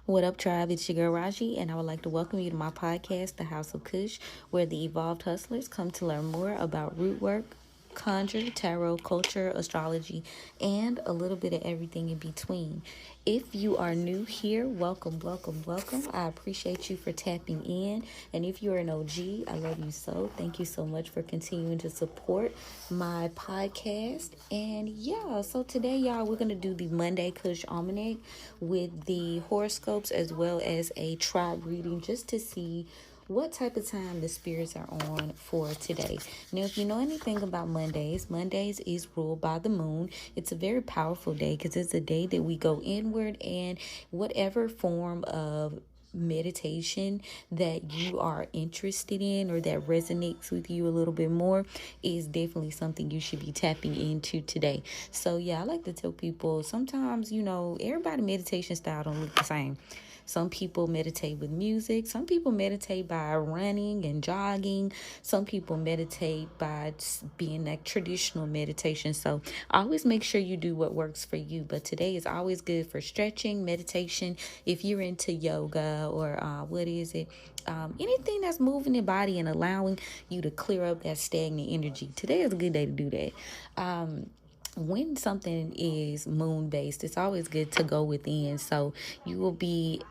What up, tribe? It's your girl Roshi, and I would like to welcome you to my podcast, The House of Cush, where the evolved hustlers come to learn more about rootwork, conjure, tarot, culture, astrology, and a little bit of everything in between. If you are new here, welcome, welcome, welcome. I appreciate you for tapping in. And if you're an OG, I love you so. Thank you so much for continuing to support my podcast. And yeah, so today, y'all, we're going to do the Monday Cush Almanac with the horoscopes as well as a tribe reading just to see what type of time the spirits are on for today. Now, if you know anything about Mondays is ruled by the moon. It's a very powerful day because it's a day that we go inward, and whatever form of meditation that you are interested in or that resonates with you a little bit more is definitely something you should be tapping into today. So yeah, I like to tell people sometimes, everybody meditation style don't look the same. Some people meditate with music. Some people meditate by running and jogging. Some people meditate by being that traditional meditation. So always make sure you do what works for you. But today is always good for stretching, meditation. If you're into yoga or anything that's moving your body and allowing you to clear up that stagnant energy. Today is a good day to do that. When something is moon based, it's always good to go within. So you will be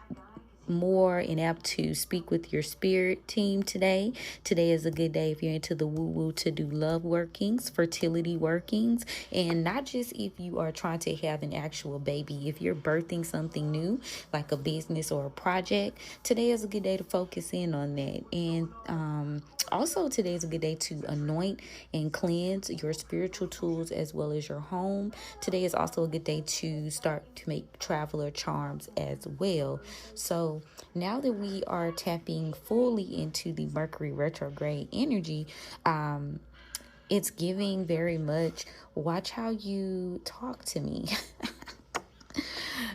more and apt to speak with your spirit team today. Today is a good day if you're into the woo-woo to do love workings, fertility workings, and not just if you are trying to have an actual baby. If you're birthing something new, like a business or a project, today is a good day to focus in on that. And also today is a good day to anoint and cleanse your spiritual tools as well as your home. Today is also a good day to start to make traveler charms as well. So now that we are tapping fully into the Mercury retrograde energy, it's giving very much, watch how you talk to me.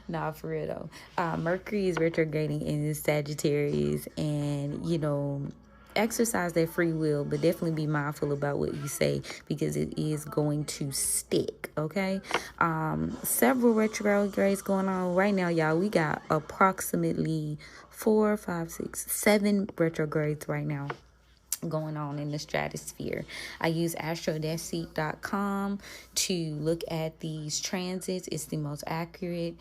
Nah, for real though. Mercury is retrograding in Sagittarius, and exercise that free will, but definitely be mindful about what you say because it is going to stick. Okay. Several retrogrades going on right now, y'all. We got approximately 4, 5, 6, 7 retrogrades right now going on in the stratosphere. I use astro-seek.com to look at these transits. It's the most accurate.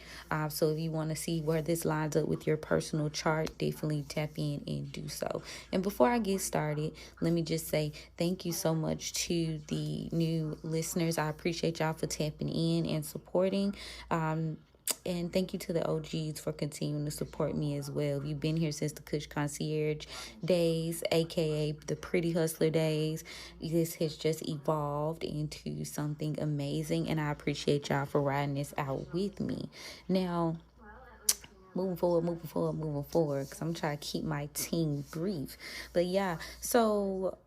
So if you want to see where this lines up with your personal chart, definitely tap in and do so. And before I get started, let me just say thank you so much to the new listeners. I appreciate y'all for tapping in and supporting. And thank you to the OGs for continuing to support me as well. You've been here since the Cush Concierge days, aka the Pretty Hustler days. This has just evolved into something amazing, and I appreciate y'all for riding this out with me. Now, moving forward, because I'm trying to keep my team brief. But yeah, so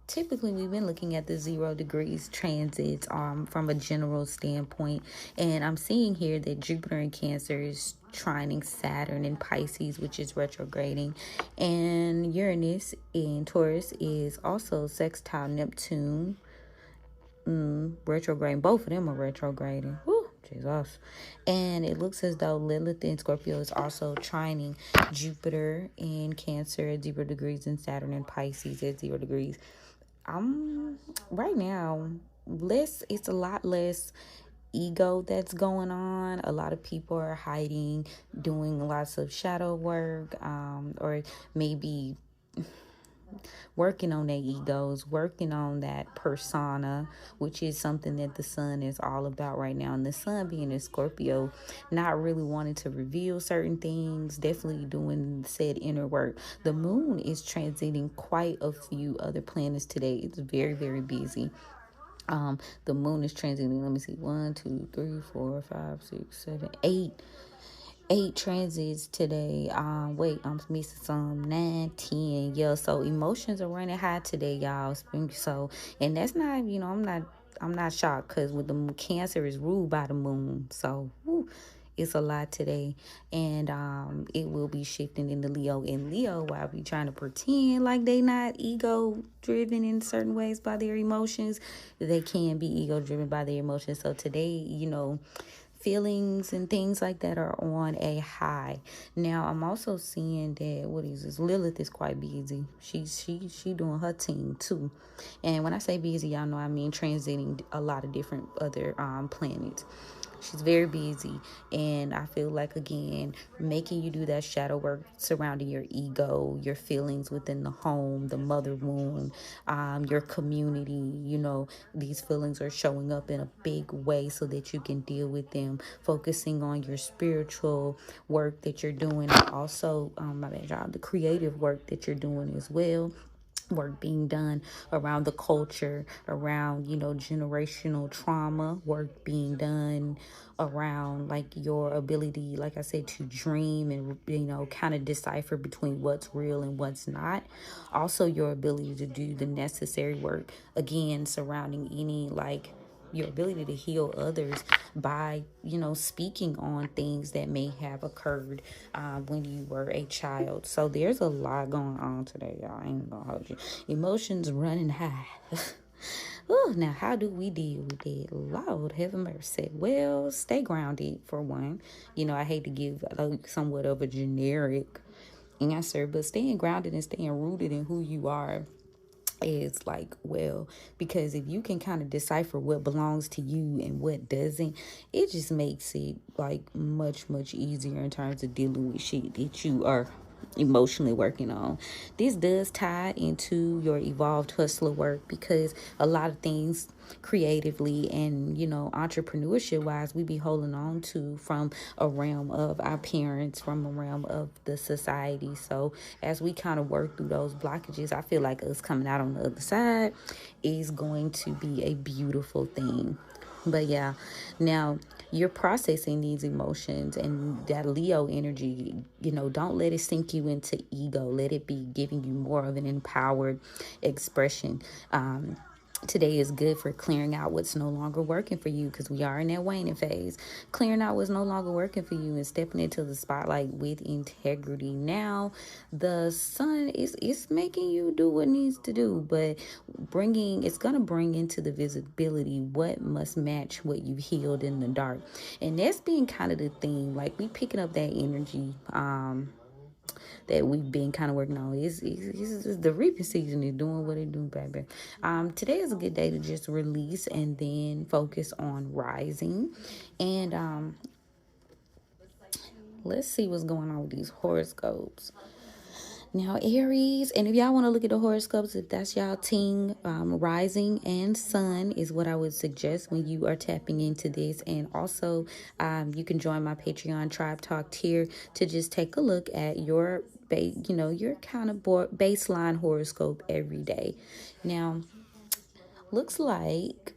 typically we've been looking at the 0 degrees transits from a general standpoint, and I'm seeing here that Jupiter in Cancer is trining Saturn in Pisces, which is retrograding, and Uranus in Taurus is also sextile Neptune, retrograding. Both of them are retrograding. Woo, Jesus. And it looks as though Lilith in Scorpio is also trining Jupiter in Cancer at 0 degrees and Saturn in Pisces at 0 degrees. Right now, it's a lot less ego that's going on. A lot of people are hiding, doing lots of shadow work, or maybe working on their egos, working on that persona, which is something that the sun is all about right now. And the sun being in Scorpio, not really wanting to reveal certain things, definitely doing said inner work. The moon is transiting quite a few other planets today. It's very, very busy. The moon is transiting, let me see, 1, 2, 3, 4, 5, 6, 7, 8 transits today. Wait, I'm missing some. 9, 10. Yeah, so emotions are running high today, y'all. So, and that's not, I'm not shocked because with the moon, Cancer is ruled by the moon. So, it's a lot today, and it will be shifting into Leo. And Leo, while we trying to pretend like they not ego driven in certain ways by their emotions, they can be ego driven by their emotions. So today, feelings and things like that are on a high. Now I'm also seeing that what is this? Lilith is quite busy. She doing her thing too. And when I say busy, y'all know I mean transiting a lot of different other planets. She's very busy, and I feel like, again, making you do that shadow work surrounding your ego, your feelings within the home, the mother wound, your community. These feelings are showing up in a big way so that you can deal with them, focusing on your spiritual work that you're doing, and also the creative work that you're doing as well. Work being done around the culture, around generational trauma, work being done around like your ability, like I said, to dream and kind of decipher between what's real and what's not. Also your ability to do the necessary work, again, surrounding any like your ability to heal others by speaking on things that may have occurred when you were a child. So there's a lot going on today, y'all. I ain't gonna hold you. Emotions running high. Ooh, now how do we deal with it? Lord have mercy. Well, stay grounded for one. I hate to give somewhat of a generic answer, but staying grounded and staying rooted in who you are is like, well, because if you can kind of decipher what belongs to you and what doesn't, it just makes it like much easier in terms of dealing with shit that you are emotionally working on. This does tie into your evolved hustler work, because a lot of things creatively and entrepreneurship wise we be holding on to from a realm of our parents, from a realm of the society. So as we kind of work through those blockages, I feel like us coming out on the other side is going to be a beautiful thing. But yeah, now you're processing these emotions and that Leo energy, don't let it sink you into ego. Let it be giving you more of an empowered expression. Today is good for clearing out what's no longer working for you, because we are in that waning phase. Clearing out what's no longer working for you and stepping into the spotlight with integrity. Now, the sun is making you do what needs to do, but it's going to bring into the visibility what must match what you healed in the dark. And that's being kind of the theme. Like, we picking up that energy that we've been kind of working on. It's the reaping season is doing what it do, baby. Today is a good day to just release and then focus on rising. And let's see what's going on with these horoscopes. Now, Aries, and if y'all want to look at the horoscopes, if that's y'all team, rising and sun is what I would suggest when you are tapping into this. And also, you can join my Patreon Tribe Talk tier to just take a look at your kind of baseline horoscope every day. Now, looks like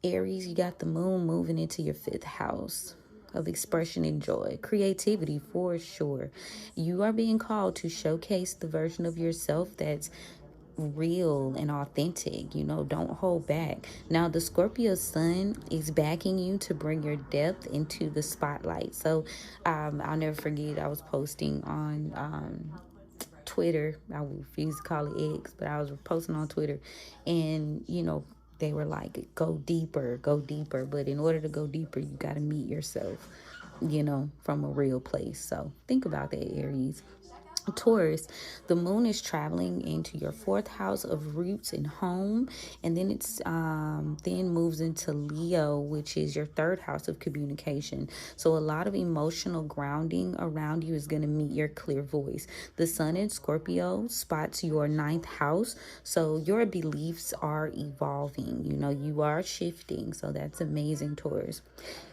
Aries, you got the moon moving into your 5th house of expression and joy, creativity for sure. You are being called to showcase the version of yourself that's real and authentic. Don't hold back. Now the Scorpio sun is backing you to bring your depth into the spotlight. So I'll never forget, I was posting on Twitter. I refuse to call it X, but I was posting on Twitter, and they were like, go deeper. But in order to go deeper, you got to meet yourself, from a real place. So think about that, Aries. Taurus, the moon is traveling into your 4th house of roots and home, and then it's then moves into Leo, which is your 3rd house of communication. So a lot of emotional grounding around you is going to meet your clear voice. The sun in Scorpio spots your 9th house, so your beliefs are evolving. You are shifting, so that's amazing, Taurus.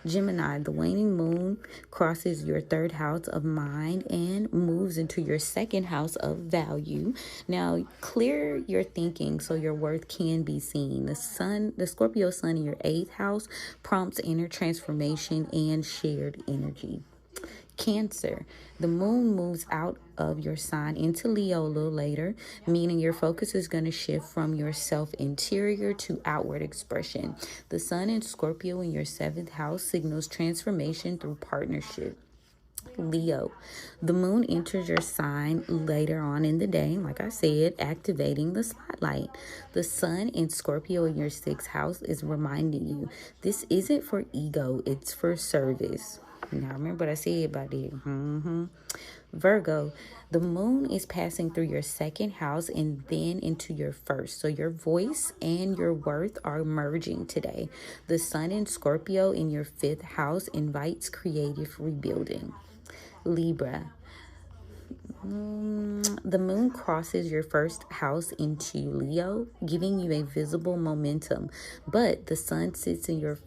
Gemini, the waning moon crosses your 3rd house of mind and moves into your 2nd house of value. Now, clear your thinking so your worth can be seen. The Scorpio sun in your 8th house prompts inner transformation and shared energy. Cancer, the moon moves out of your sign into Leo a little later, meaning your focus is going to shift from your self-interior to outward expression. The sun in Scorpio in your 7th house signals transformation through partnership. Leo. The moon enters your sign later on in the day, like I said, activating the spotlight. The sun in Scorpio in your sixth house is reminding you this isn't for ego, it's for service. Now, remember what I said about that. Virgo, the moon is passing through your second house and then into your first. So your voice and your worth are merging today. The sun in Scorpio in your fifth house invites creative rebuilding. Libra, the moon crosses your first house into Leo, giving you a visible momentum. But the sun sits in your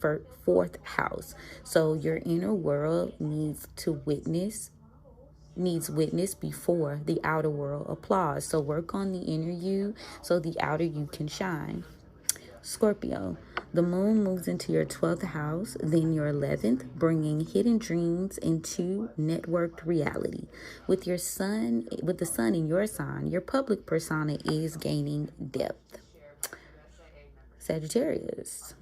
fourth house. So your inner world needs witness before the outer world applauds. So work on the inner you so the outer you can shine. Scorpio, the moon moves into your 12th house, then your 11th, bringing hidden dreams into networked reality. With the sun in your sign, your public persona is gaining depth. Sagittarius,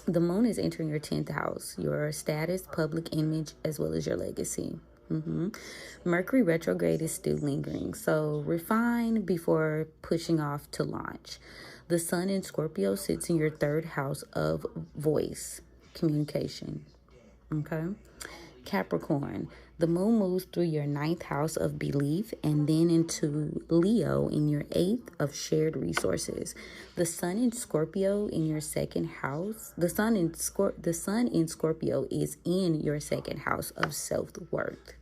the moon is entering your 10th house, your status, public image, as well as your legacy. Mercury retrograde is still lingering, so refine before pushing off to launch. The sun in Scorpio sits in your third house of voice, communication. Okay. Capricorn, the moon moves through your ninth house of belief and then into Leo in your eighth of shared resources. The sun in Scorpio in your second house, the sun in Scorpio is in your second house of self-worth.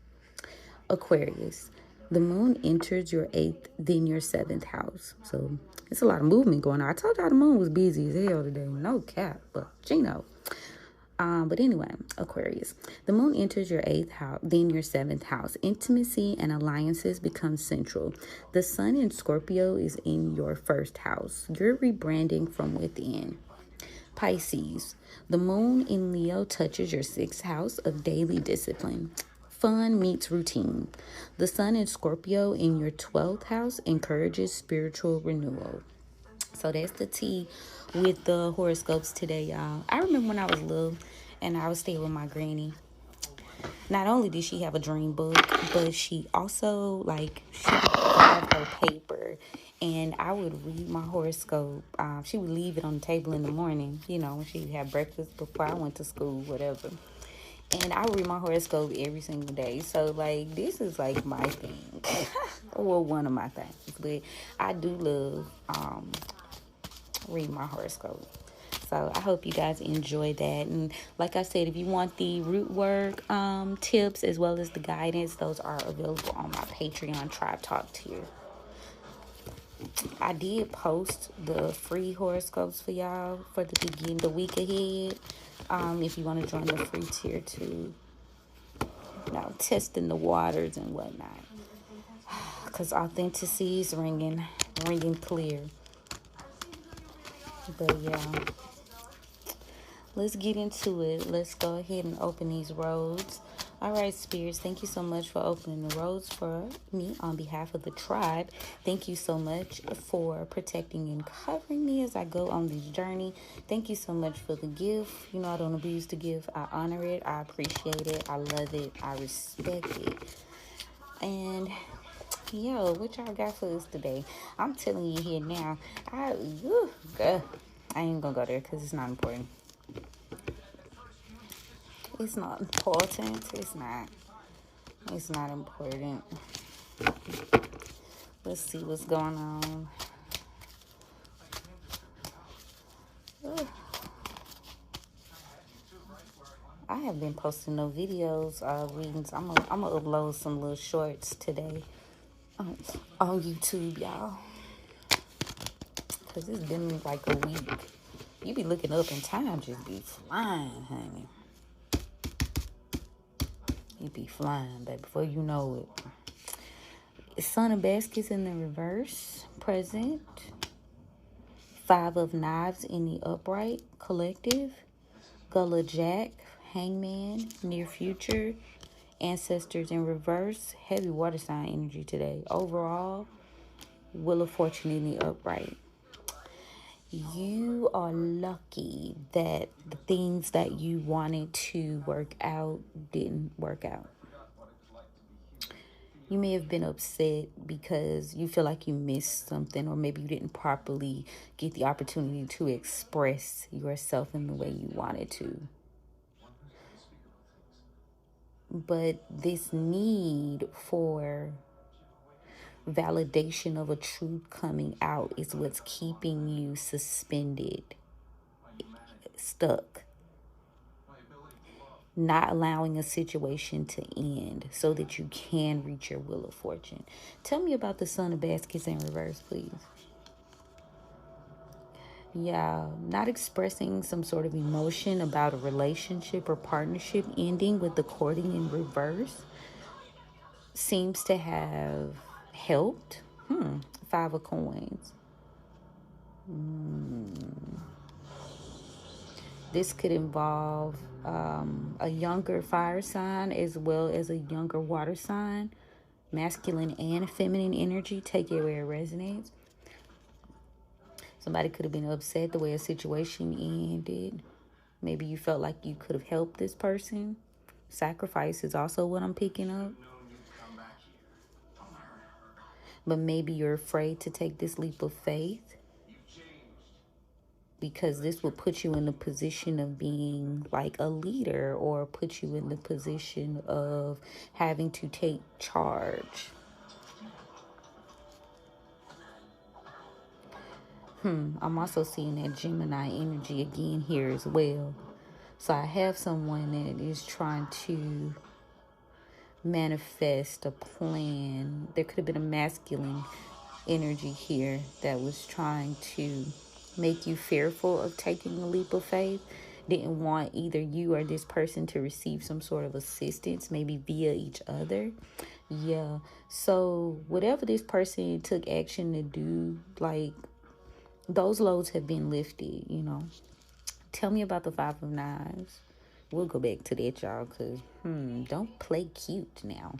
Aquarius, the moon enters your eighth, then your seventh house. So it's a lot of movement going on. I told y'all the moon was busy as hell today. No cap, but Gino. But anyway, Aquarius, the moon enters your eighth house, then your seventh house. Intimacy and alliances become central. The sun in Scorpio is in your first house. You're rebranding from within. Pisces, the moon in Leo touches your sixth house of daily discipline. Fun meets routine. The sun in Scorpio in your 12th house encourages spiritual renewal. So that's the tea with the horoscopes today, y'all. I remember when I was little and I was staying with my granny. Not only did she have a dream book, but she also, she would have her paper. And I would read my horoscope. She would leave it on the table in the morning, when she would have breakfast before I went to school, whatever. And I read my horoscope every single day. So, this is, my thing. Well, one of my things. But I do love read my horoscope. So I hope you guys enjoy that. And like I said, if you want the root work tips as well as the guidance, those are available on my Patreon Tribe Talk tier. I did post the free horoscopes for y'all for the week ahead. If you want to join the free tier to testing the waters and whatnot. Because authenticity is ringing clear. But yeah, let's get into it. Let's go ahead and open these roads. All right, spirits, thank you so much for opening the roads for me on behalf of the tribe. Thank you so much for protecting and covering me as I go on this journey. Thank you so much for the gift. I don't abuse the gift. I honor it. I appreciate it. I love it. I respect it. And yo, what y'all got for us today? I'm telling you here now. I ain't gonna go there because it's not important. It's not important. It's not important. Let's see what's going on. I have been posting no videos, readings. I'm gonna upload some little shorts today on YouTube, y'all. Because it's been like a week. You be looking up and time just be flying, honey. You be flying, baby, before you know it. Son of Baskets in the reverse, present. 5 of Knives in the upright, collective. Gullah Jack, Hangman, near future. Ancestors in reverse, heavy water sign energy today. Overall, Wheel of Fortune in the upright. You are lucky that the things that you wanted to work out didn't work out. You may have been upset because you feel like you missed something, or maybe you didn't properly get the opportunity to express yourself in the way you wanted to. But this need for validation of a truth coming out is what's keeping you suspended, stuck, not allowing a situation to end so that you can reach your wheel of fortune. Tell me about the Son of Baskets in reverse, please. Yeah, not expressing some sort of emotion about a relationship or partnership ending with the courting in reverse seems to have helped. Five of Coins. This could involve a younger fire sign as well as a younger water sign. Masculine and feminine energy. Take it where it resonates. Somebody could have been upset the way a situation ended. Maybe you felt like you could have helped this person. Sacrifice is also what I'm picking up. But maybe you're afraid to take this leap of faith, because this will put you in the position of being like a leader, or put you in the position of having to take charge. I'm also seeing that Gemini energy again here as well. So I have someone that is trying to manifest a plan. There could have been a masculine energy here that was trying to make you fearful of taking a leap of faith. Didn't want either you or this person to receive some sort of assistance, maybe via each other. Yeah. So whatever this person took action to do, like, those loads have been lifted, you know. Tell me about the Five of Knives. We'll go back to that, y'all, because, don't play cute now.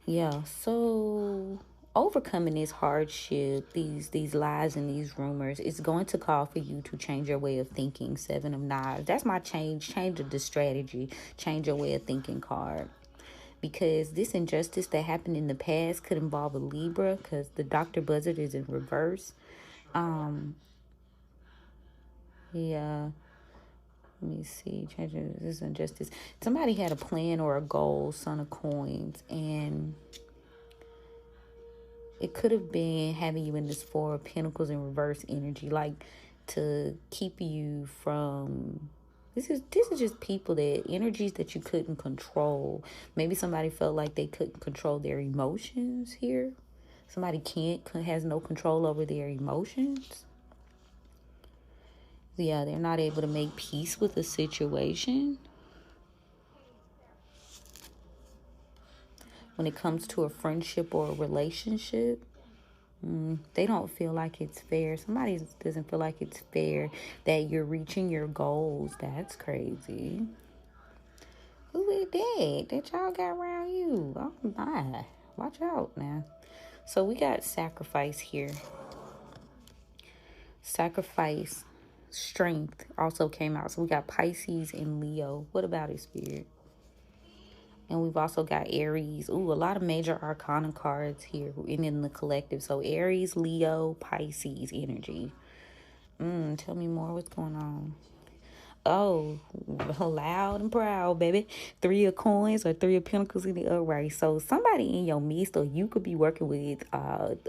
Yeah, so overcoming this hardship, these lies and these rumors, is going to call for you to change your way of thinking. Seven of Knives. That's my change of the strategy, change your way of thinking card. Because this injustice that happened in the past could involve a Libra, because the Dr. Buzzard is in reverse. Yeah. Let me see. Change this injustice. Somebody had a plan or a goal, Son of Coins, and it could have been having you in this Four of Pentacles in reverse energy, like to keep you from. This is just people, that energies that you couldn't control. Maybe somebody felt like they couldn't control their emotions here. Somebody has no control over their emotions. Yeah, they're not able to make peace with the situation. When it comes to a friendship or a relationship, they don't feel like it's fair. Somebody doesn't feel like it's fair that you're reaching your goals. That's crazy. Who is that y'all got around you? Oh my. Watch out now. So we got sacrifice here. Sacrifice. Strength also came out. So we got Pisces and Leo. What about it, Spirit? And we've also got Aries. Ooh, a lot of major arcana cards here in the collective. So Aries, Leo, Pisces energy. Tell me more. What's going on? Oh, loud and proud, baby. Three of Coins or Three of Pentacles in the upright. So somebody in your midst, or you could be working with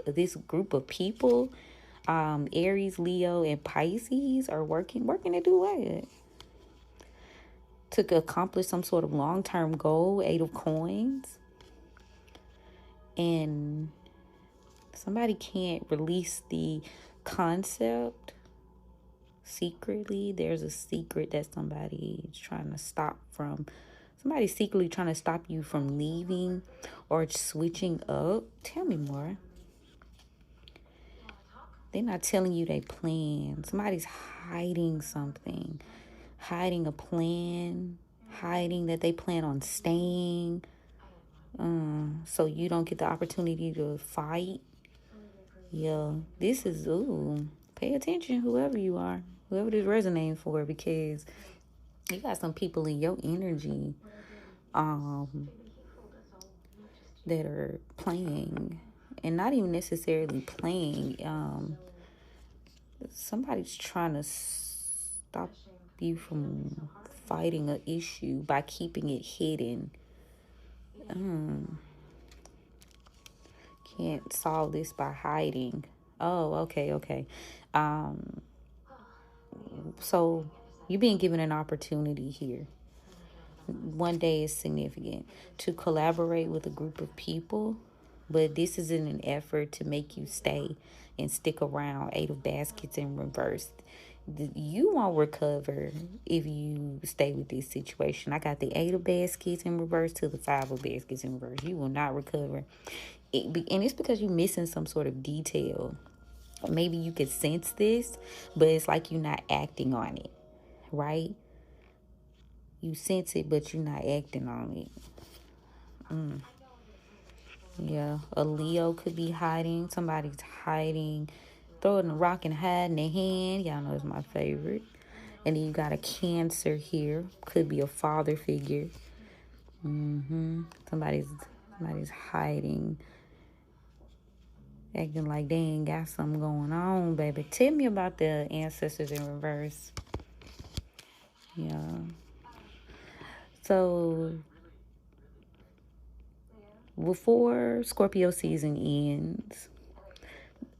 this group of people. Aries, Leo, and Pisces are working to do what? To accomplish some sort of long-term goal. Eight of Coins. And somebody can't release the concept secretly. There's a secret that somebody is trying to stop from. Somebody's secretly trying to stop you from leaving or switching up. Tell me more. They're not telling you they plan. Somebody's hiding something. Hiding a plan. Hiding that they plan on staying. So you don't get the opportunity to fight. Yeah, this is, pay attention, whoever you are, whoever this resonating for, because you got some people in your energy that are playing, and not even necessarily playing. Somebody's trying to stop you from fighting an issue by keeping it hidden. Can't solve this by hiding. Oh, okay. Um, so you're being given an opportunity here. One day is significant to collaborate with a group of people, but this is in an effort to make you stay and stick around. Eight of baskets in reverse. You won't recover if you stay with this situation. I got the eight of baskets in reverse to the five of baskets in reverse. You will not recover. And it's because you're missing some sort of detail. Maybe you could sense this, but it's like you're not acting on it, right? You sense it, but you're not acting on it. Yeah, a Leo could be hiding. Somebody's hiding, throwing a rock and hiding their hand. Y'all know it's my favorite. And then you got a Cancer here. Could be a father figure. Somebody's hiding, acting like they ain't got something going on, baby. Tell me about the ancestors in reverse. Yeah. So before Scorpio season ends,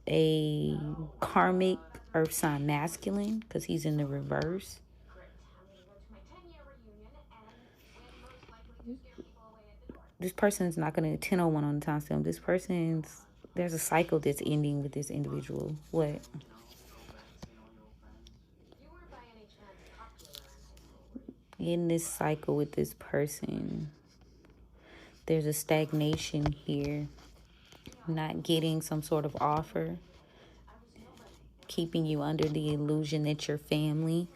a karmic earth sign masculine, because he's in the reverse, this person's not going to 1001 on the timestamp. There's a cycle that's ending with this individual. What? In this cycle with this person, there's a stagnation here. Not getting some sort of offer, keeping you under the illusion that you're family,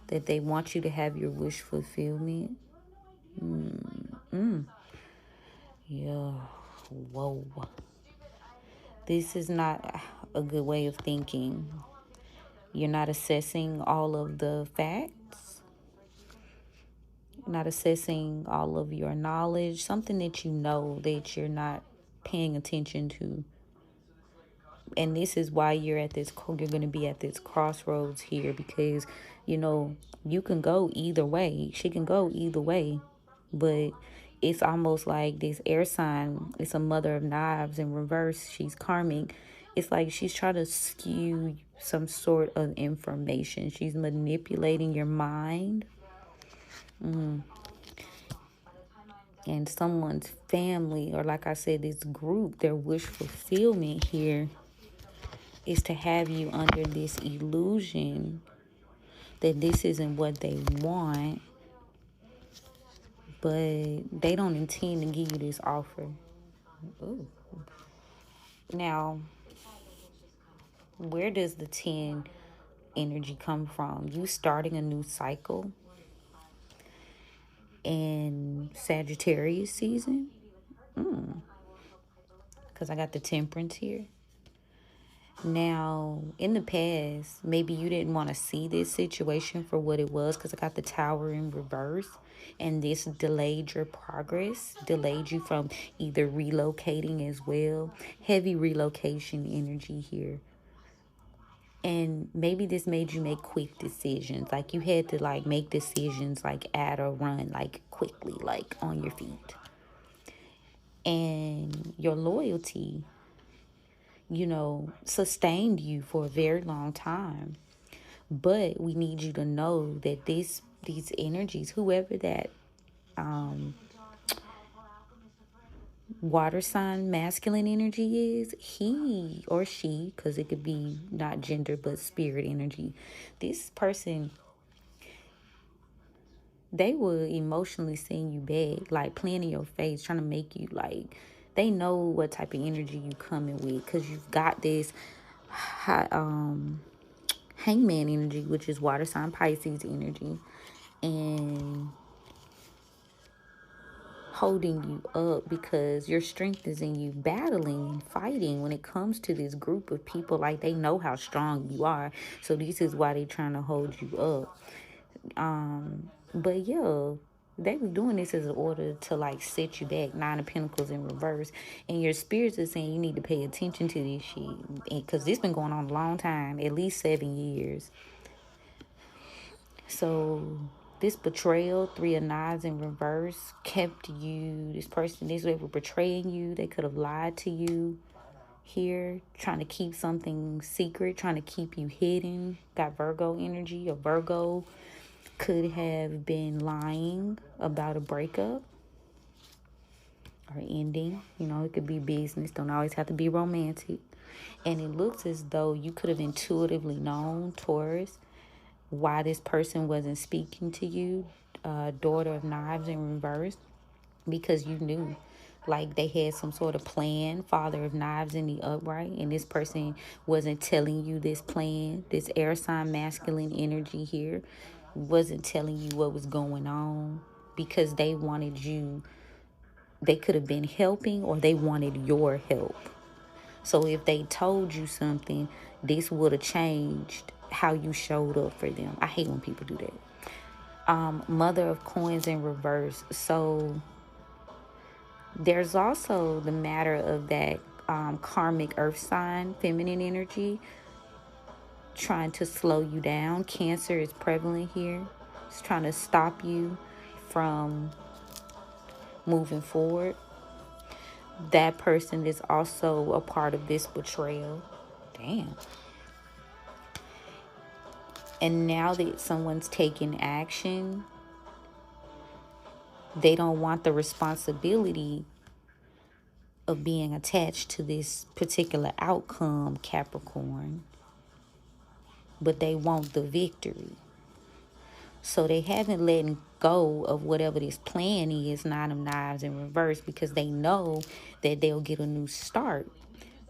that they want you to have your wish fulfillment. Yeah. Whoa. This is not a good way of thinking. You're not assessing all of the facts, not assessing all of your knowledge, something that you know that you're not paying attention to. And this is why you're going to be at this crossroads here, because, you can go either way. She can go either way, but it's almost like this air sign. It's a mother of knives in reverse. She's karmic. It's like she's trying to skew some sort of information. She's manipulating your mind. And someone's family, or like I said, this group, their wish fulfillment here is to have you under this illusion that this isn't what they want, but they don't intend to give you this offer. Ooh. Now, where does the 10 energy come from? You starting a new cycle in Sagittarius season? Because I got the Temperance here. Now, in the past, maybe you didn't want to see this situation for what it was, because I got the Tower in reverse, and this delayed your progress, delayed you from either relocating as well. Heavy relocation energy here. And maybe this made you make quick decisions. Like you had to make decisions at a run, quickly, on your feet. And your loyalty, sustained you for a very long time. But we need you to know that these energies, whoever that water sign masculine energy is, he or she, because it could be not gender but spirit energy, this person, they will emotionally send you back, playing in your face, trying to make you they know what type of energy you coming with, because you've got this hangman energy, which is water sign Pisces energy, and holding you up because your strength is in you, battling and fighting when it comes to this group of people. They know how strong you are, so this is why they're trying to hold you up. But yeah, they be doing this as an order to like set you back. 9 of Pentacles in reverse, and your spirits are saying you need to pay attention to this shit, because this been going on a long time, at least 7 years. So this betrayal, 3 of Knives in reverse, kept you, this person, this way were betraying you. They could have lied to you here, trying to keep something secret, trying to keep you hidden. Got Virgo energy. A Virgo could have been lying about a breakup or ending. You know, it could be business. Don't always have to be romantic. And it looks as though you could have intuitively known, Taurus, why this person wasn't speaking to you. Daughter of Knives in reverse, because you knew like they had some sort of plan. Father of Knives in the upright, and this person wasn't telling you this plan. This air sign masculine energy here wasn't telling you what was going on, because they wanted you. They could have been helping, or they wanted your help. So if they told you something, this would have changed how you showed up for them. I hate when people do that. Mother of Coins in reverse. So there's also the matter of that karmic earth sign, feminine energy, trying to slow you down. Cancer is prevalent here. It's trying to stop you from moving forward. That person is also a part of this betrayal. Damn. And now that someone's taking action, they don't want the responsibility of being attached to this particular outcome, Capricorn, but they want the victory. So they haven't let go of whatever this plan is, 9 of Knives in reverse, because they know that they'll get a new start.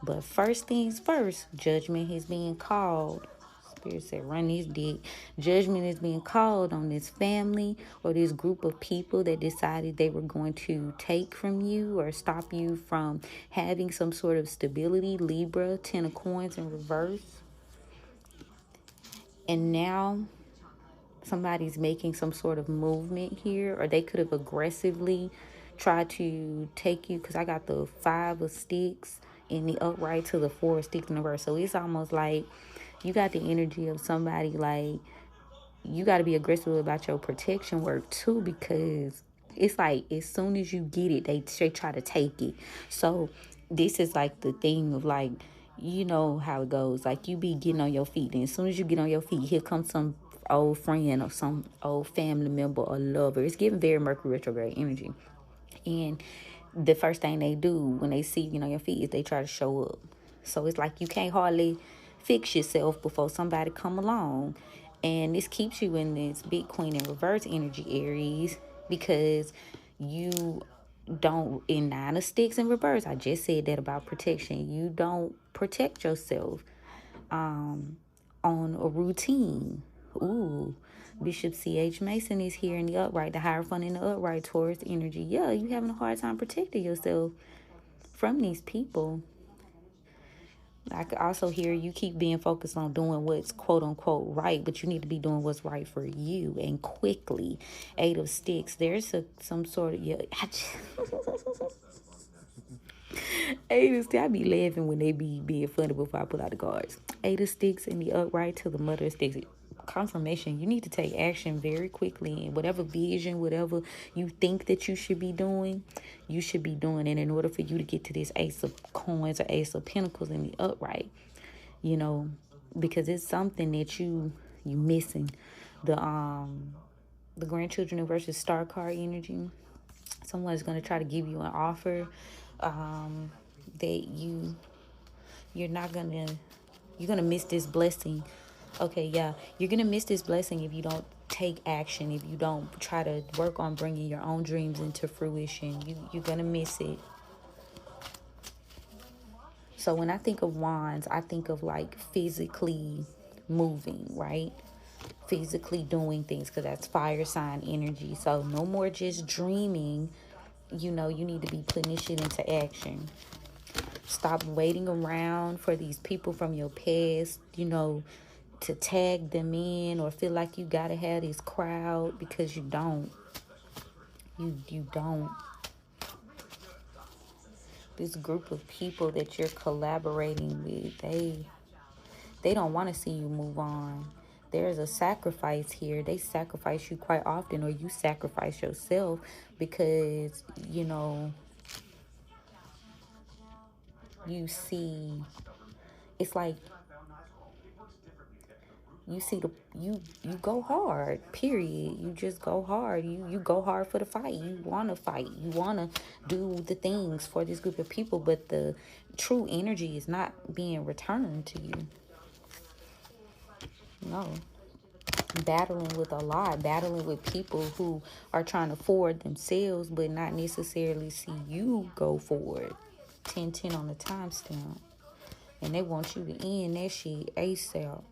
But first things first, judgment is being called. Spirit said, run this dick. Judgment is being called on this family or this group of people that decided they were going to take from you or stop you from having some sort of stability. Libra, 10 of Coins in reverse. And now somebody's making some sort of movement here, or they could have aggressively tried to take you, because I got the 5 of Sticks in the upright to the 4 of Sticks in the reverse. So it's almost like you got the energy of somebody like you got to be aggressive about your protection work too, because it's like as soon as you get it, they try to take it. So this is like the thing of like, you know how it goes. Like you be getting on your feet, and as soon as you get on your feet, here comes some old friend or some old family member or lover. It's giving very Mercury retrograde energy. And the first thing they do when they see you on your feet is they try to show up. So it's like you can't hardly fix yourself before somebody come along. And this keeps you in this big Queen in reverse energy, Aries, because you don't, in 9 of Sticks in reverse, I just said that about protection. You don't protect yourself on a routine. Ooh, Bishop C.H. Mason is here in the upright, the Hierophant in the upright, Taurus energy. Yeah, you having a hard time protecting yourself from these people. I could also hear you keep being focused on doing what's quote unquote right, but you need to be doing what's right for you and quickly. 8 of Sticks. There's some sort of Eight of Sticks. I be laughing when they be being funny before I pull out the cards. 8 of Sticks in the upright to the Mother of Sticks. Confirmation. You need to take action very quickly, and whatever vision, whatever you think that you should be doing, you should be doing it in order for you to get to this Ace of Coins or Ace of Pentacles in the upright. You know, because it's something that you missing. The grandchildren versus star card energy. Someone's gonna try to give you an offer that you're gonna miss this blessing. Okay, yeah, you're gonna miss this blessing if you don't take action, if you don't try to work on bringing your own dreams into fruition. You're gonna miss it. So when I think of wands, I think of like physically moving, right? Physically doing things, because that's fire sign energy. So no more just dreaming. You know, you need to be putting this shit into action. Stop waiting around for these people from your past, you know, to tag them in or feel like you gotta have this crowd, because you don't. You don't. This group of people that you're collaborating with, they don't want to see you move on. There's a sacrifice here. They sacrifice you quite often, or you sacrifice yourself because, you see, it's like you see you go hard, period. You just go hard. You go hard for the fight. You want to fight. You want to do the things for this group of people, but the true energy is not being returned to you. No. Battling with a lot, battling with people who are trying to forward themselves but not necessarily see you go forward. 10-10 on the timestamp. And they want you to end that shit ASAP.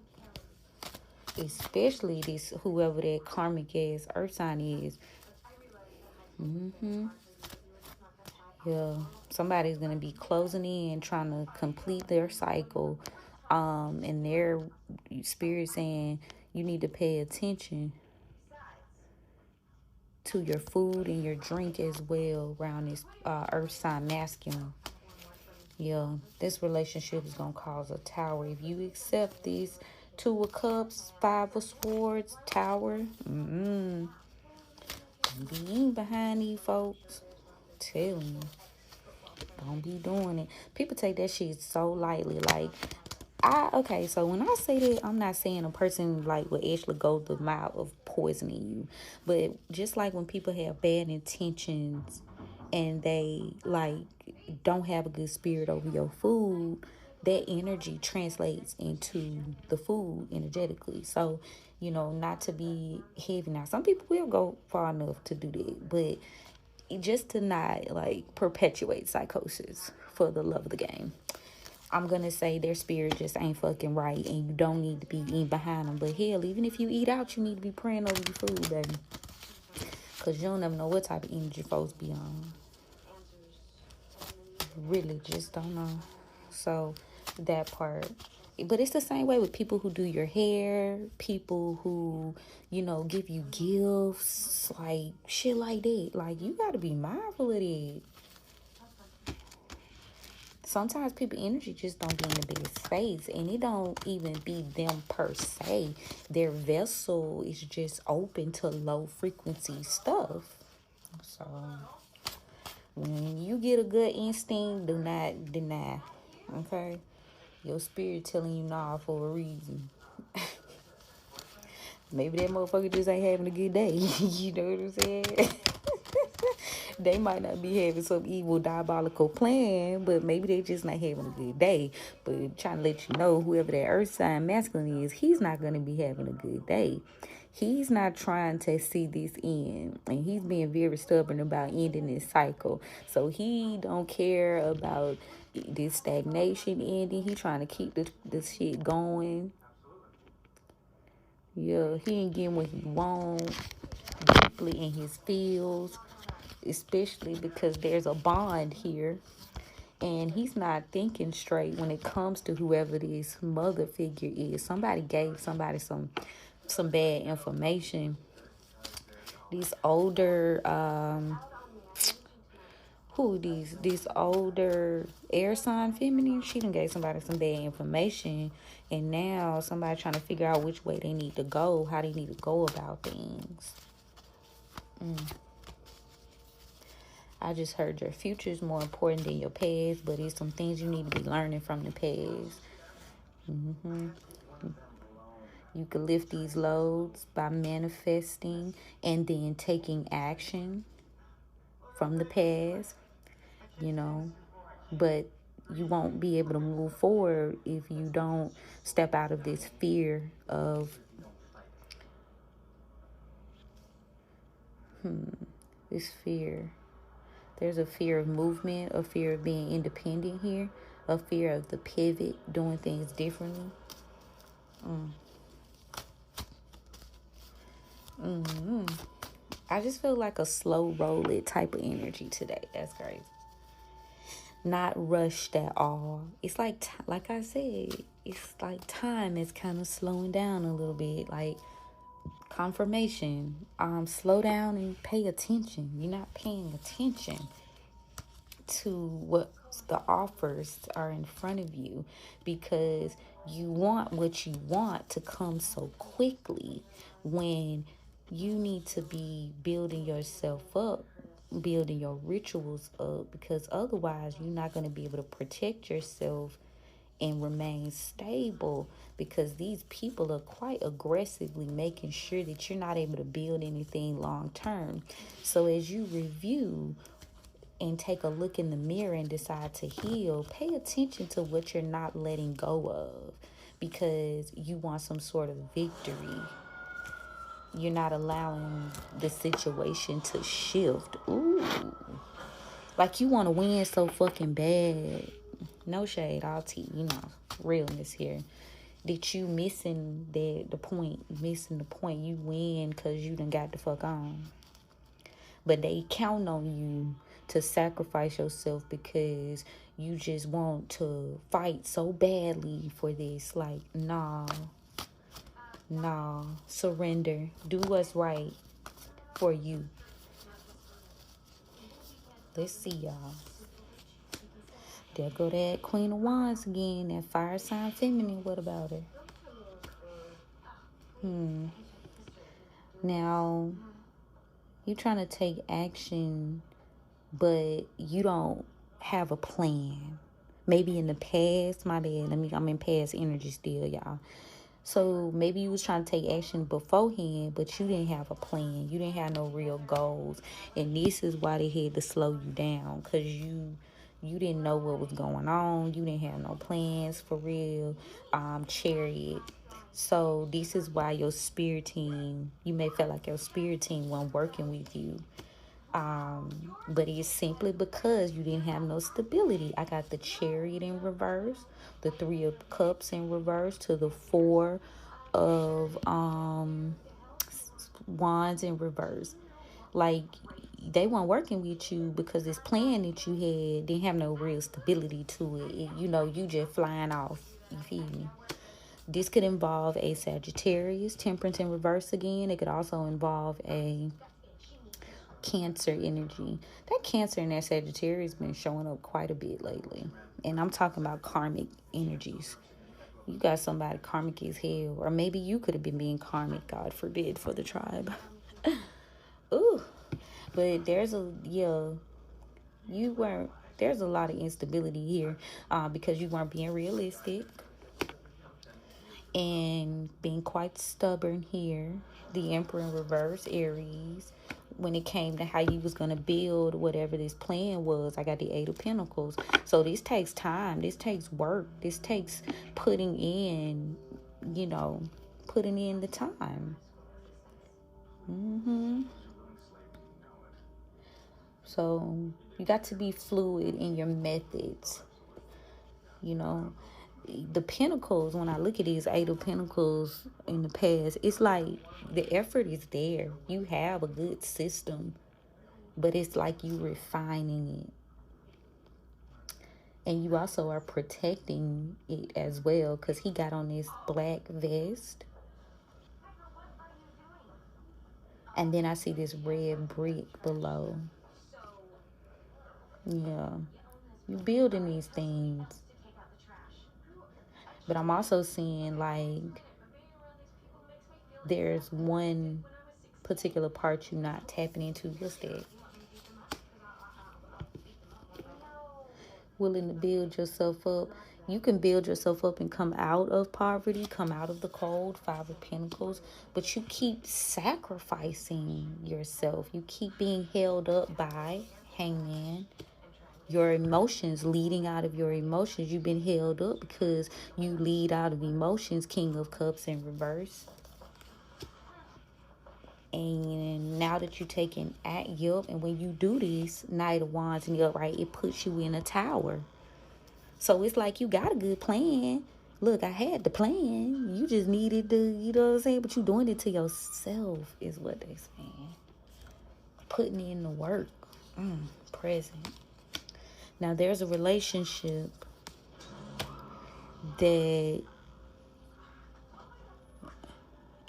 Especially this whoever that karmic ass earth sign is. Yeah. Somebody's gonna be closing in, trying to complete their cycle. And their spirit saying you need to pay attention to your food and your drink as well around this earth sign masculine. Yeah, this relationship is going to cause a tower. If you accept these 2 of Cups, 5 of Swords, Tower, don't be behind these folks. Telling you, don't be doing it. People take that shit so lightly. Like, okay, so when I say that, I'm not saying a person like will actually go the mile of poisoning you. But just like when people have bad intentions and they like don't have a good spirit over your food, that energy translates into the food energetically. So, not to be heavy. Now, some people will go far enough to do that, but just to not like perpetuate psychosis for the love of the game. I'm going to say their spirit just ain't fucking right, and you don't need to be in behind them. But hell, even if you eat out, you need to be praying over your food, baby. Because you don't never know what type of energy folks be on. Really just don't know. So, that part. But it's the same way with people who do your hair, people who, give you gifts, like, shit like that. Like, you got to be mindful of it. Sometimes people energy just don't be in the best space, and it don't even be them per se. Their vessel is just open to low frequency stuff. So when you get a good instinct, do not deny. Okay? Your spirit telling you nah for a reason. Maybe that motherfucker just ain't having a good day. You know what I'm saying? They might not be having some evil, diabolical plan, but maybe they just not having a good day. But trying to let you know, whoever that earth sign masculine is, he's not going to be having a good day. He's not trying to see this end, and he's being very stubborn about ending this cycle. So he don't care about this stagnation ending. He trying to keep this shit going. Yeah, he ain't getting what he wants deeply in his feels, especially because there's a bond here, and he's not thinking straight when it comes to whoever this mother figure is. Somebody gave somebody some bad information. These older these older air sign feminine, she done gave somebody some bad information, and now somebody trying to figure out which way they need to go, how they need to go about things. I just heard your future is more important than your past, but it's some things you need to be learning from the past. You can lift these loads by manifesting and then taking action from the past, but you won't be able to move forward if you don't step out of this fear of this fear. There's a fear of movement, a fear of being independent here, a fear of the pivot, doing things differently. I just feel like a slow roll it type of energy today. That's crazy. Not rushed at all. It's like I said, it's like time is kind of slowing down a little bit. Like, confirmation. Slow down and pay attention. You're not paying attention to what the offers are in front of you, because you want what you want to come so quickly, when you need to be building yourself up, building your rituals up, because otherwise you're not going to be able to protect yourself and remain stable, because these people are quite aggressively making sure that you're not able to build anything long term. So as you review and take a look in the mirror and decide to heal, pay attention to what you're not letting go of, because you want some sort of victory. You're not allowing the situation to shift. Ooh. Like you want to win so fucking bad. No shade, all tea, realness here. That you missing the point. Missing the point. You win because you done got the fuck on. But they count on you to sacrifice yourself because you just want to fight so badly for this. Like, nah, surrender. Do what's right for you. Let's see, y'all. There go that Queen of Wands again, that fire sign feminine. What about her? Now, you trying to take action, but you don't have a plan. Maybe in the past, my bad. I'm in past energy still, y'all. So maybe you was trying to take action beforehand, but you didn't have a plan. You didn't have no real goals. And this is why they had to slow you down, because you didn't know what was going on. You didn't have no plans for real. Chariot. So this is why your spirit team, you may feel like your spirit team wasn't working with you. But it's simply because you didn't have no stability. I got the Chariot in reverse, the Three of Cups in reverse, to the Four of Wands in reverse. Like, they weren't working with you because this plan that you had didn't have no real stability to it. You just flying off. You feel me? This could involve a Sagittarius, Temperance in reverse again. It could also involve a Cancer energy. That Cancer and that Sagittarius been showing up quite a bit lately. And I'm talking about karmic energies. You got somebody karmic as hell. Or maybe you could have been being karmic, God forbid, for the tribe. Ooh. But there's a lot of instability here because you weren't being realistic and being quite stubborn here. The Emperor in reverse, Aries. When it came to how you was going to build whatever this plan was, I got the Eight of Pentacles. So this takes time. This takes work. This takes putting in the time. So you got to be fluid in your methods. The Pentacles, when I look at these Eight of Pentacles in the past, it's like the effort is there. You have a good system, but it's like you refining it. And you also are protecting it as well, because he got on this black vest. And then I see this red brick below. Yeah. You're building these things. But I'm also seeing like there's one particular part you're not tapping into. What's that? Willing to build yourself up. You can build yourself up and come out of poverty, come out of the cold, Five of Pentacles, but you keep sacrificing yourself. You keep being held up by Hangman. Your emotions, leading out of your emotions. You've been held up because you lead out of emotions, King of Cups in reverse. And now that you're taking and when you do this, Knight of Wands in the upright, it puts you in a tower. So it's like you got a good plan. Look, I had the plan. You just needed to, you know what I'm saying? But you doing it to yourself is what they're saying. Putting in the work. Present. Now there's a relationship that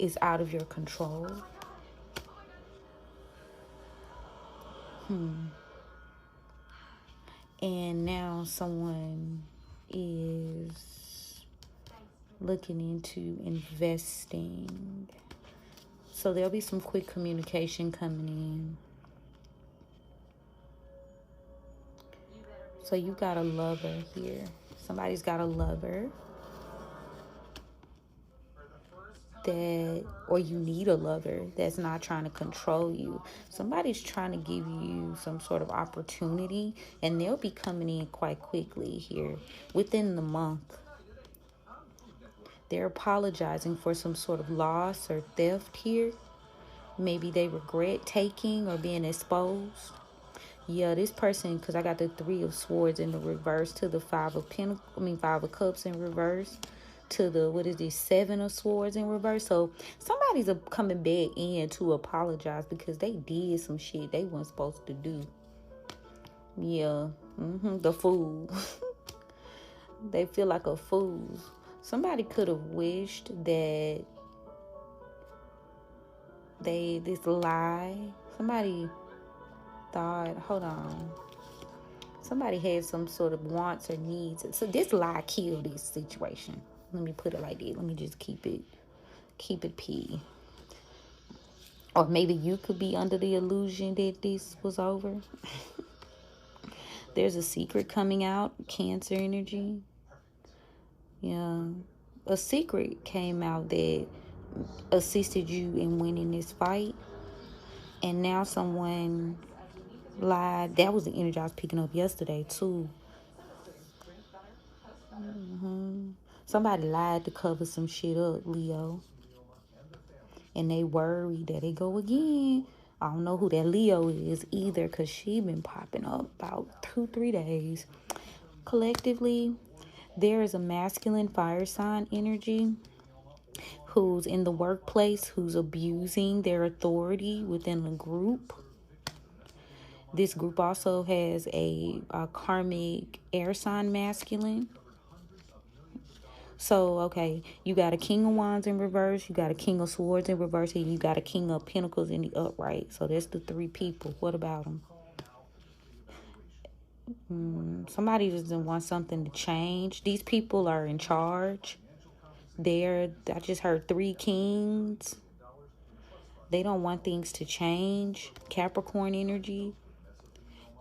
is out of your control. And now someone is looking into investing. So there'll be some quick communication coming in. So you got a lover here. Somebody's got a lover. Or you need a lover that's not trying to control you. Somebody's trying to give you some sort of opportunity, and they'll be coming in quite quickly here within the month. They're apologizing for some sort of loss or theft here. Maybe they regret taking or being exposed. Yeah, this person, because I got the 3 of Swords in the reverse to the 5 of Cups in reverse to the 7 of Swords in reverse. So somebody's coming back in to apologize because they did some shit they weren't supposed to do. Yeah, the fool. They feel like a fool. Somebody could have wished that this lie. Somebody thought, hold on. Somebody had some sort of wants or needs. So this lie killed this situation. Let me put it like that. Let me just keep it P. Or maybe you could be under the illusion that this was over. There's a secret coming out. Cancer energy. Yeah. A secret came out that assisted you in winning this fight. And now someone lied. That was the energy I was picking up yesterday too. Somebody lied to cover some shit up, Leo. And they worried that they go again. I don't know who that Leo is either, because she been popping up about 2-3 days. Collectively, there is a masculine fire sign energy who's in the workplace, who's abusing their authority within the group. This group also has a karmic air sign masculine. So, okay, you got a King of Wands in reverse, you got a King of Swords in reverse, and you got a King of Pentacles in the upright. So that's the 3 people. What about them? Somebody doesn't want something to change. These people are in charge. I just heard 3 kings. They don't want things to change. Capricorn energy.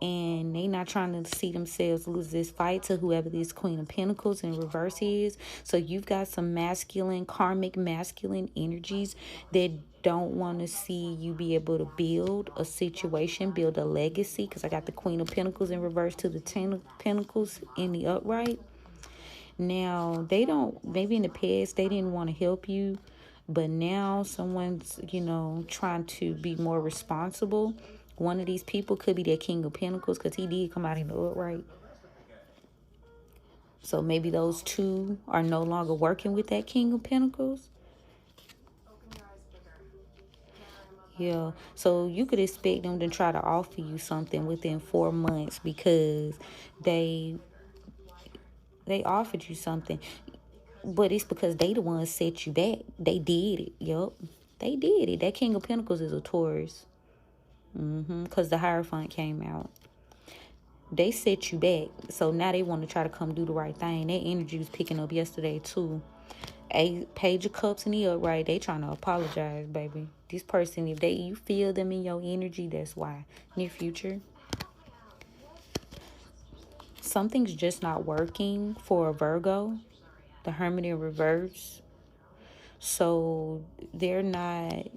And they not trying to see themselves lose this fight to whoever this Queen of Pentacles in reverse is. So you've got some karmic masculine energies that don't want to see you be able to build a situation, build a legacy. Because I got the Queen of Pentacles in reverse to the 10 of Pentacles in the upright. Now, maybe in the past they didn't want to help you. But now someone's, trying to be more responsible. One of these people could be that King of Pentacles because he did come out in the upright. So maybe those 2 are no longer working with that King of Pentacles. Yeah. So you could expect them to try to offer you something within 4 months because they offered you something. But it's because they the ones set you back. They did it. Yup. They did it. That King of Pentacles is a Taurus. Because the Hierophant came out. They set you back. So now they want to try to come do the right thing. That energy was picking up yesterday too. Page of Cups in the upright. They trying to apologize, baby. This person, if you feel them in your energy, that's why. Near future. Something's just not working for a Virgo. The Hermit in reverse. So they're not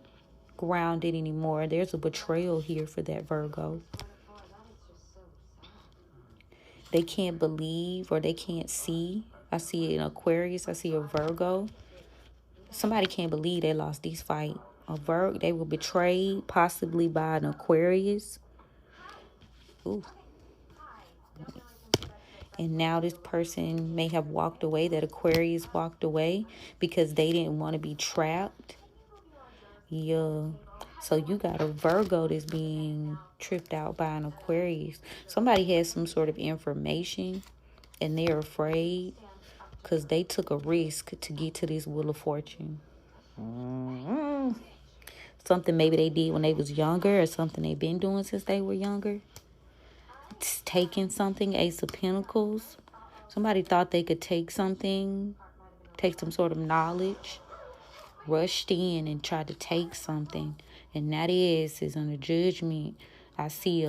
grounded anymore. There's a betrayal here for that Virgo. They can't believe or they can't see. I see an Aquarius. I see a Virgo. Somebody can't believe they lost this fight. They were betrayed, possibly by an Aquarius. Ooh. And now this person may have walked away. That Aquarius walked away because they didn't want to be trapped. Yeah. So you got a Virgo that's being tripped out by an Aquarius. Somebody has some sort of information and they're afraid because they took a risk to get to this Wheel of Fortune. Something maybe they did when they was younger, or something they've been doing since they were younger. It's taking something, Ace of Pentacles. Somebody thought they could take something, take some sort of knowledge, rushed in and tried to take something. And that is under judgment. I see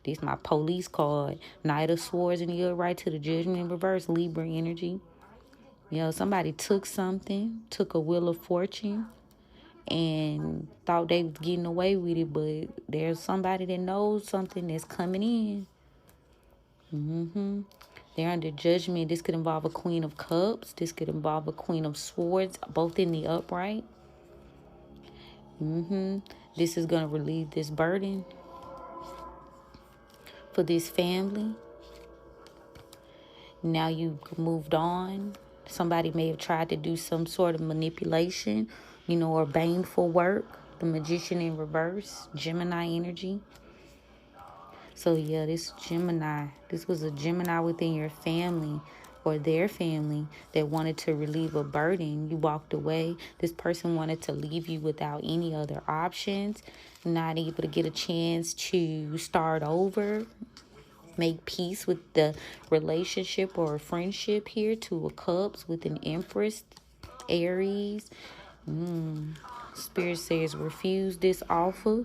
this my police card. Knight of Swords in the upright to the judgment in reverse. Libra energy. Somebody took something, took a Wheel of Fortune, and thought they was getting away with it, but there's somebody that knows something that's coming in. They're under judgment. This could involve a Queen of Cups. This could involve a Queen of Swords, both in the upright. This is going to relieve this burden for this family. Now you've moved on. Somebody may have tried to do some sort of manipulation, or baneful work. The Magician in reverse, Gemini energy. So yeah, this Gemini, this was a Gemini within your family or their family that wanted to relieve a burden. You walked away. This person wanted to leave you without any other options, not able to get a chance to start over, make peace with the relationship or friendship here. Two of Cups with an Empress, Aries. Spirit says refuse this offer.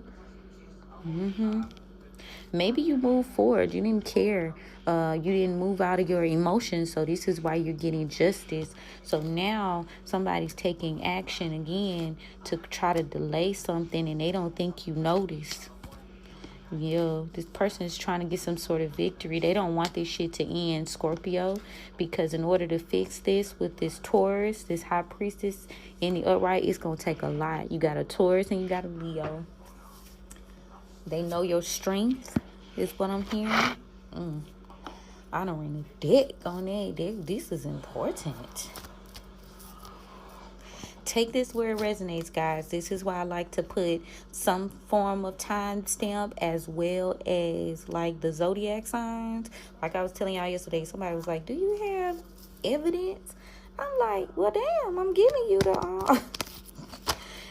Maybe you moved forward. You didn't care. You didn't move out of your emotions. So this is why you're getting justice. So now somebody's taking action again to try to delay something, and they don't think you noticed. This person is trying to get some sort of victory. They don't want this shit to end, Scorpio, because in order to fix this with this Taurus, this High Priestess in the upright, it's going to take a lot. You got a Taurus and you got a Leo. They know your strength, is what I'm hearing. I don't ring a deck on that. This is important. Take this where it resonates, guys. This is why I like to put some form of time stamp as well as like the zodiac signs. Like I was telling y'all yesterday, somebody was like, do you have evidence? I'm like, well, damn, I'm giving you the...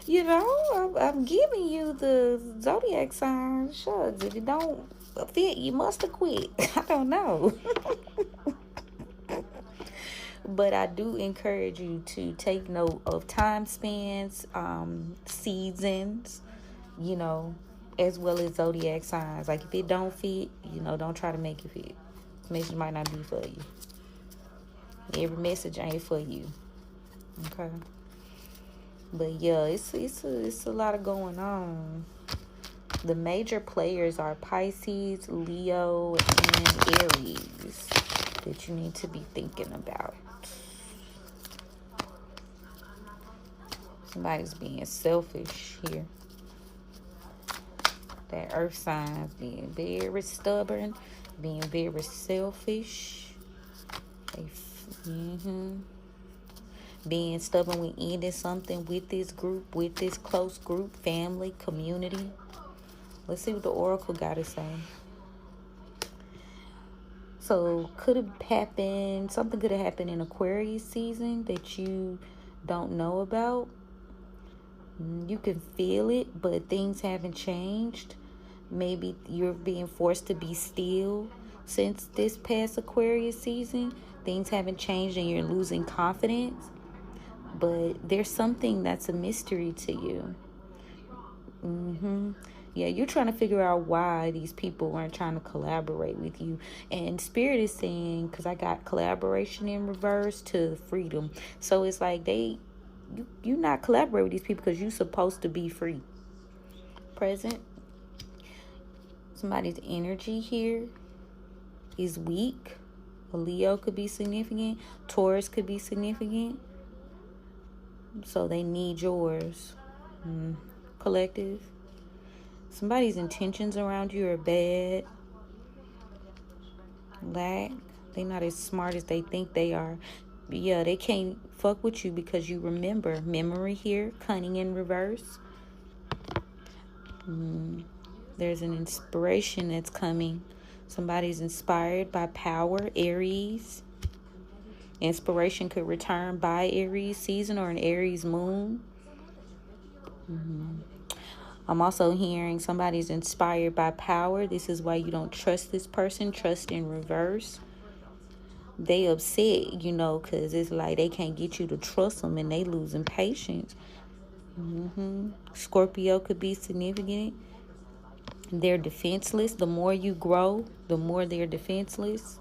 I'm giving you the zodiac sign. Shucks, if it don't fit, you must have quit. I don't know. But I do encourage you to take note of time spans, seasons, as well as zodiac signs. Like if it don't fit, don't try to make it fit. This message might not be for you. Every message ain't for you. Okay. But yeah, it's a lot of going on. The major players are Pisces, Leo, and Aries that you need to be thinking about. Somebody's being selfish here. That earth sign being very stubborn, being very selfish. Being stubborn with ending something with this group, with this close group, family, community. Let's see what the Oracle got to say. So could have happened, something could have happened in Aquarius season that you don't know about. You can feel it, but things haven't changed. Maybe you're being forced to be still since this past Aquarius season. Things haven't changed and you're losing confidence. But there's something that's a mystery to you. Yeah, you're trying to figure out why these people weren't trying to collaborate with you. And Spirit is saying, because I got collaboration in reverse to freedom. So it's like you not collaborate with these people because you're supposed to be free. Present. Somebody's energy here is weak. A Leo could be significant. Taurus could be significant. So they need yours. Collective. Somebody's intentions around you are bad. Lack. They're not as smart as they think they are. But yeah, they can't fuck with you because you remember. Memory here. Cunning in reverse. There's an inspiration that's coming. Somebody's inspired by power. Aries. Inspiration could return by Aries season or an Aries moon. I'm also hearing somebody's inspired by power. This is why you don't trust this person. Trust in reverse. They upset, because it's like they can't get you to trust them and they losing patience. Scorpio could be significant. They're defenseless. The more you grow, the more they're defenseless.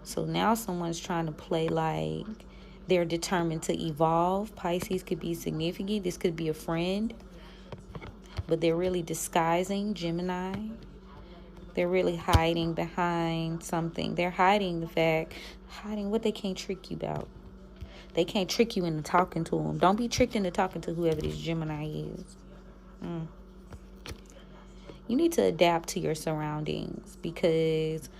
So now someone's trying to play like they're determined to evolve. Pisces could be significant. This could be a friend. But they're really disguising. Gemini. They're really hiding behind something. They're hiding what they can't trick you about. They can't trick you into talking to them. Don't be tricked into talking to whoever this Gemini is. You need to adapt to your surroundings because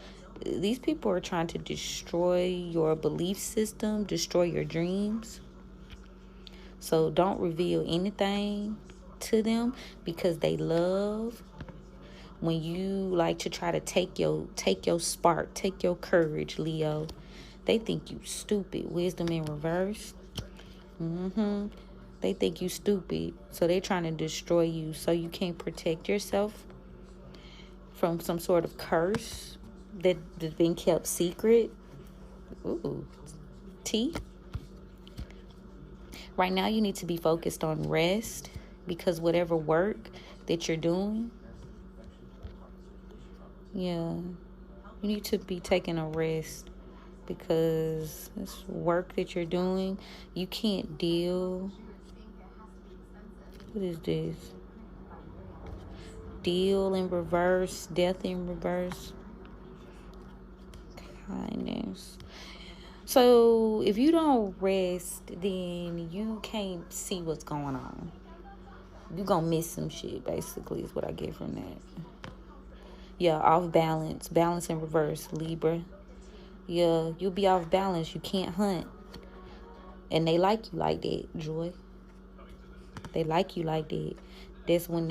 these people are trying to destroy your belief system, destroy your dreams. So don't reveal anything to them because they love when you like to try to take your spark, take your courage, Leo. They think you stupid. Wisdom in reverse. They think you stupid. So they're trying to destroy you so you can't protect yourself from some sort of curse that's been kept secret. Ooh. T. Right now you need to be focused on rest because whatever work that you're doing, you need to be taking a rest because this work that you're doing, you can't deal. What is this? Deal in reverse, death in reverse, kindness. So if you don't rest, then you can't see what's going on. You're going to miss some shit, basically, is what I get from that. Yeah, off balance. Balance in reverse, Libra. Yeah, you'll be off balance. You can't hunt. And they like you like that, Joy. They like you like that. That's when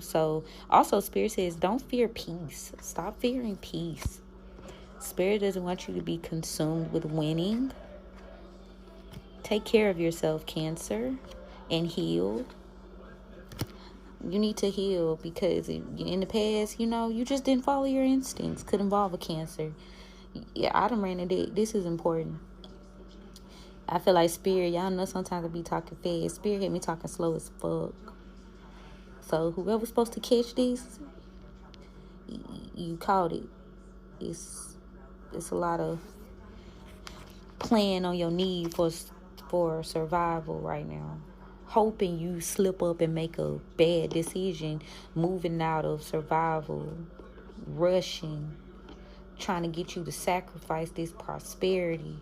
so also Spirit says don't fear peace. Stop fearing peace. Spirit doesn't want you to be consumed with winning. Take care of yourself, Cancer, and heal. You need to heal because in the past, you just didn't follow your instincts. Could involve a Cancer. Yeah, I done ran a dick. This is important. I feel like Spirit, y'all know sometimes I be talking fast. Spirit had me talking slow as fuck. So whoever's supposed to catch this, you caught it. It's a lot of playing on your need for survival right now. Hoping you slip up and make a bad decision, moving out of survival, rushing, trying to get you to sacrifice this prosperity.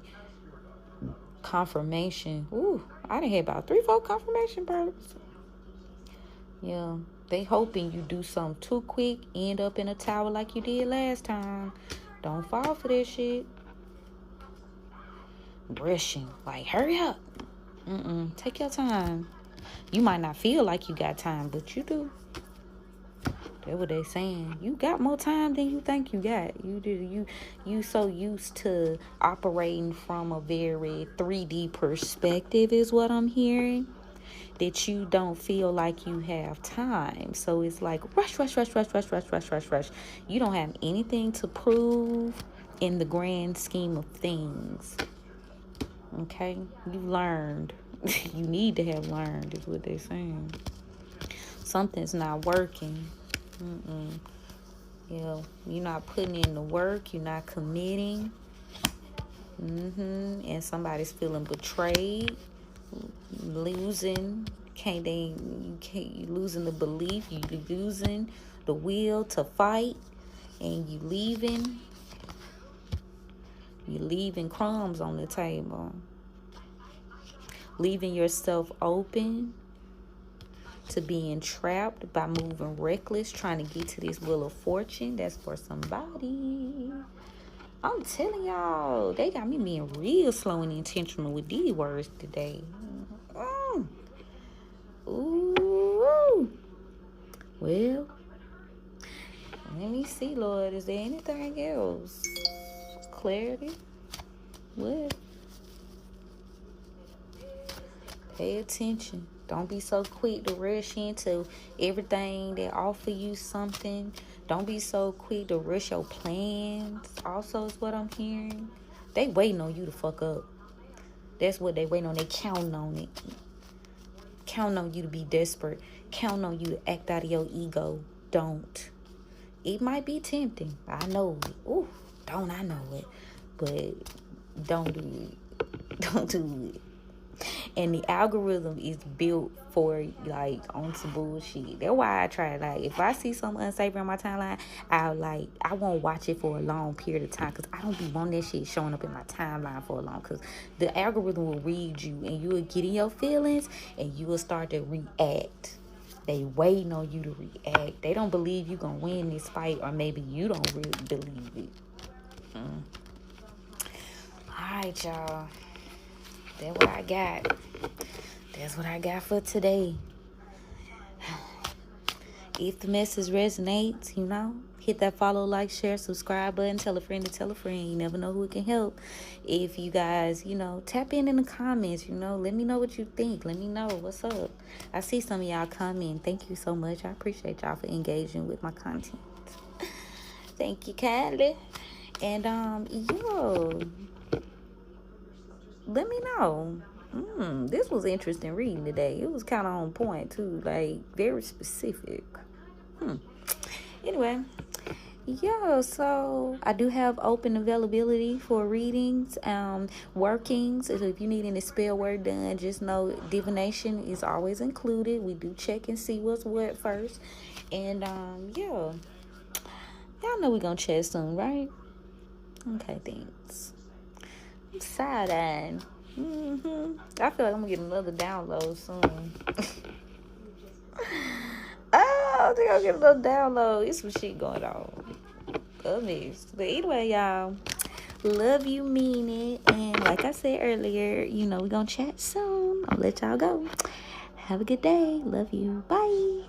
Confirmation. Ooh, I done had about 3-4 confirmation birds. Yeah, they hoping you do something too quick, end up in a tower like you did last time. Don't fall for that shit. Rushing, like hurry up. Take your time. You might not feel like you got time, but you do. That's what they saying. You got more time than you think you got. You so used to operating from a very 3D perspective is what I'm hearing, that you don't feel like you have time. So it's like rush. You don't have anything to prove in the grand scheme of things. Okay? You learned. You need to have learned is what they're saying. Something's not working. Yeah, you're not putting in the work. You're not committing. And somebody's feeling betrayed, losing. You losing the belief. You losing the will to fight, and you leaving. You're leaving crumbs on the table. Leaving yourself open to being trapped by moving reckless, trying to get to this wheel of fortune. That's for somebody. I'm telling y'all, they got me being real slow and intentional with these words today. Ooh. Well, let me see, Lord. Is there anything else? Clarity? What? Pay attention. Don't be so quick to rush into everything that offer you something. Don't be so quick to rush your plans. Also, is what I'm hearing. They waiting on you to fuck up. That's what they waiting on. They counting on it. Counting on you to be desperate. Counting on you to act out of your ego. Don't. It might be tempting. I know it. Ooh, don't I know it. But don't do it. Don't do it. And the algorithm is built for, like, on some bullshit. That's why I try, like, if I see something unsavory on my timeline, I won't watch it for a long period of time, because I don't be wanting that shit showing up in my timeline for a long, because the algorithm will read you, and you will get in your feelings, and you will start to react. They waiting on you to react. They don't believe you gonna win this fight, or maybe you don't really believe it. Alright, y'all. That's what I got. That's what I got for today. If the message resonates, hit that follow, like, share, subscribe button. Tell a friend to tell a friend. You never know who it can help. If you guys, tap in the comments, let me know what you think. Let me know what's up. I see some of y'all comment. Thank you so much. I appreciate y'all for engaging with my content. Thank you kindly. And, let me know. This was interesting reading today. It was kind of on point too, like very specific. Anyway, so I do have open availability for readings, workings. So if you need any spell work done, just know divination is always included. We do check and see what's what first. And y'all know we're gonna chat soon, right? Okay, thanks. I'm side-eyeing. I feel like I'm gonna get another download soon. I think I'll get another download. It's some shit going on. But anyway, y'all, love you, mean it. And like I said earlier, we're gonna chat soon. I'll let y'all go. Have a good day. Love you. Bye.